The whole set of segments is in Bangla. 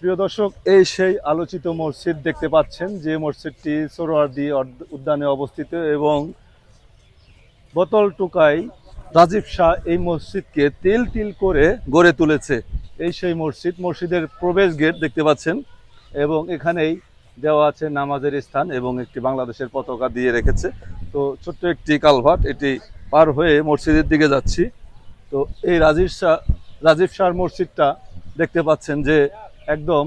প্রিয় দর্শক, এই সেই আলোচিত মসজিদ দেখতে পাচ্ছেন, যে মসজিদটি সোহরাওয়ার্দী উদ্যানে অবস্থিত এবং বোতল টোকাই রাজীব শাহ এই মসজিদকে তিল তিল করে গড়ে তুলেছে। এই সেই মসজিদের প্রবেশ গেট দেখতে পাচ্ছেন এবং এখানেই দেওয়া আছে নামাজের স্থান এবং একটি বাংলাদেশের পতাকা দিয়ে রেখেছে। তো ছোট্ট একটি কালভার্ট, এটি পার হয়ে মসজিদের দিকে যাচ্ছি। তো এই রাজীব শাহর মসজিদটা দেখতে পাচ্ছেন যে একদম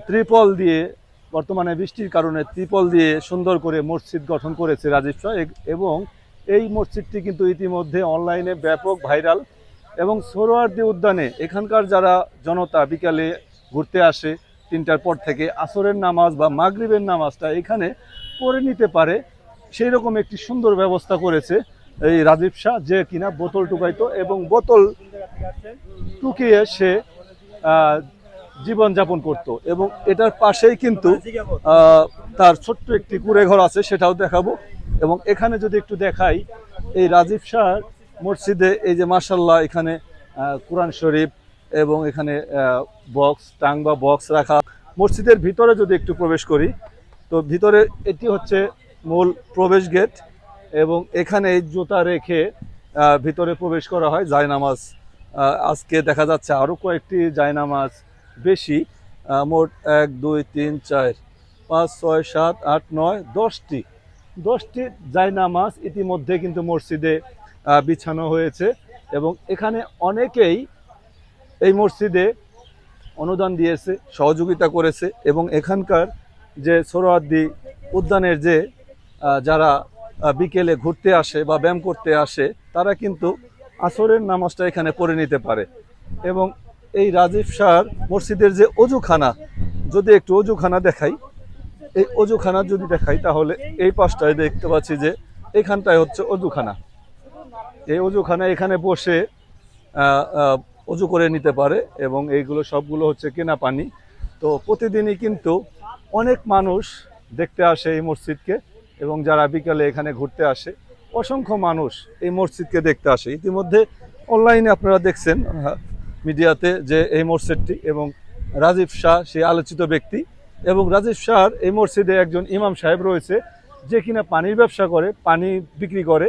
ত্রিপল দিয়ে, বর্তমানে বৃষ্টির কারণে ত্রিপল দিয়ে সুন্দর করে মসজিদ গঠন করেছে রাজীব শাহ। এবং এই মসজিদটি কিন্তু ইতিমধ্যে অনলাইনে ব্যাপক ভাইরাল। এবং সোহরাওয়ার্দী উদ্যানে এখানকার যারা জনতা বিকালে ঘুরতে আসে 3টার পর থেকে, আসরের নামাজ বা মাগরিবের নামাজটা এখানে পড়ে নিতে পারে, সেই রকম একটি সুন্দর ব্যবস্থা করেছে এই রাজীব শাহ, যে কিনা বোতল টুকাইতো এবং বোতল টুকিয়ে সে জীবনযাপন করত। এবং এটার পাশেই কিন্তু তার ছোট্ট একটি কুঁড়ে ঘর আছে, সেটাও দেখাবো। এবং এখানে যদি একটু দেখাই, এই রাজীব শাহ মসজিদে এই যে মাশাআল্লাহ এখানে কোরআন শরীফ এবং এখানে বক্স রাখা। মসজিদের ভিতরে যদি একটু প্রবেশ করি, তো ভিতরে এটি হচ্ছে মূল প্রবেশ গেট এবং এখানে জুতা রেখে ভিতরে প্রবেশ করা হয়। জায়নামাজ আজকে দেখা যাচ্ছে আরও কয়েকটি জায়নামাজ বেশি, মোট 1 2 3 4 5 6 7 8 9 10টি জায়নামাজ ইতিমধ্যে কিন্তু মসজিদে বিছানো হয়েছে। এবং এখানে অনেকেই এই মসজিদে অনুদান দিয়েছে, সহযোগিতা করেছে। এবং এখানকার যে সোহরাওয়ার্দী উদ্যানের যে যারা বিকেলে ঘুরতে আসে বা ব্যায়াম করতে আসে, তারা কিন্তু আসরের নামাজটা এখানে পড়ে নিতে পারে। এবং এই রাজীব শাহর মসজিদের যে অজুখানা, যদি একটু অজুখানা দেখাই, এই অজুখানা যদি দেখাই তাহলে এই পাশটায় দেখতে পাচ্ছি যে এখানটায় হচ্ছে অজুখানা। এই অজুখানা এখানে বসে অজু করে নিতে পারে এবং এইগুলো সবগুলো হচ্ছে কেনা পানি। তো প্রতিদিনই কিন্তু অনেক মানুষ দেখতে আসে এই মসজিদকে, এবং যারা বিকালে এখানে ঘুরতে আসে, অসংখ্য মানুষ এই মসজিদকে দেখতে আসে। ইতিমধ্যে অনলাইনে আপনারা দেখছেন মিডিয়াতে যে এই মসজিদটি এবং রাজীব শাহ সেই আলোচিত ব্যক্তি। এবং রাজীব শাহর এই মসজিদে একজন ইমাম সাহেব রয়েছে, যে কিনা পানির ব্যবসা করে, পানি বিক্রি করে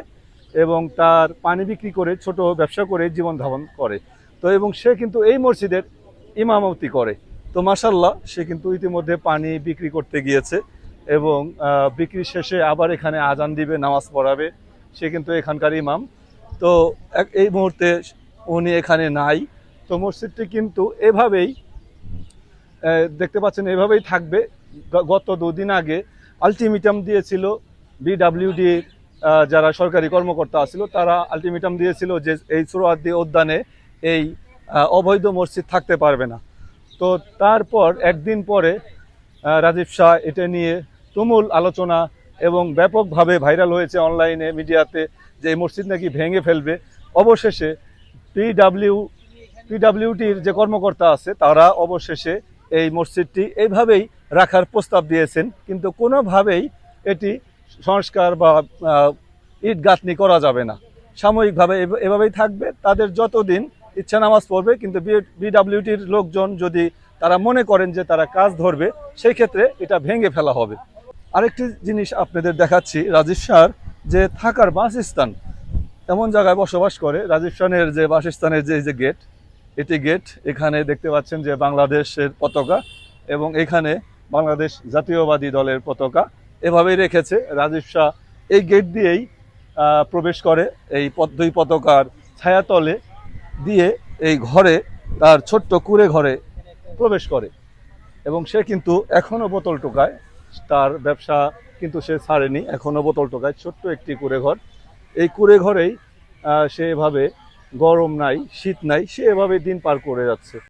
এবং তার পানি বিক্রি করে ছোট ব্যবসা করে জীবন ধারণ করে। তো এবং সে কিন্তু এই মসজিদের ইমামতি করে। তো মাশাআল্লাহ, সে কিন্তু ইতিমধ্যে পানি বিক্রি করতে গিয়েছে এবং বিক্রি শেষে আবার এখানে আজান দিবে, নামাজ পড়াবে। সে কিন্তু এখানকার ইমাম। তো এই মুহূর্তে উনি এখানে নাই। তো মসজিদটি কিন্তু এভাবেই দেখতে পাচ্ছেন, এভাবেই থাকবে। গত 2 দিন আগে আলটিমেটাম দিয়েছিল বিডব্লিউডি, যারা সরকারি কর্মকর্তা ছিল, তারা আলটিমেটাম দিয়েছিল যে এই সোহরাওয়ার্দী উদ্যানে এই অবৈধ মসজিদ থাকতে পারবে না। তো তারপর একদিন পরে রাজীব শাহ এটা নিয়ে তুমুল আলোচনা এবং ব্যাপকভাবে ভাইরাল হয়েছে অনলাইনে মিডিয়াতে, যে এই মসজিদ নাকি ভেঙে ফেলবে। অবশেষে পিডব্লিউটির যে কর্মকর্তা আছে, তারা অবশেষে এই মসজিদটি এইভাবেই রাখার প্রস্তাব দিয়েছেন, কিন্তু কোনোভাবেই এটি সংস্কার বা ইট গাঁথনি করা যাবে না। সাময়িকভাবে এভাবেই থাকবে, তাদের যতদিন ইচ্ছা নামাজ পড়বে। কিন্তু বিডব্লিউটির লোকজন যদি তারা মনে করেন যে তারা কাজ ধরবে, সেই ক্ষেত্রে এটা ভেঙে ফেলা হবে। আরেকটি জিনিস আপনাদের দেখাচ্ছি, রাজীব শাহর যে থাকার বাসস্থান, এমন জায়গায় বসবাস করে রাজীব শাহের যে বাসস্থানের যে গেট, এটি গেট, এখানে দেখতে পাচ্ছেন যে বাংলাদেশের পতাকা এবং এখানে বাংলাদেশ জাতীয়বাদী দলের পতাকা এভাবেই রেখেছে। রাজীব শাহ এই গেট দিয়েই প্রবেশ করে, এই 2 পতাকার ছায়াতলে দিয়ে এই ঘরে, তার ছোট্ট কুঁড়ে ঘরে প্রবেশ করে। এবং সে কিন্তু এখনও বোতল টোকায়, তার ব্যবসা কিন্তু সে ছাড়েনি, এখনও বোতল টোকায়। ছোট্ট একটি কুঁড়ে ঘর, এই কুঁড়ে ঘরেই সে এভাবে, গরম নাই শীত নাই, সে এভাবে দিন পার করে যাচ্ছে।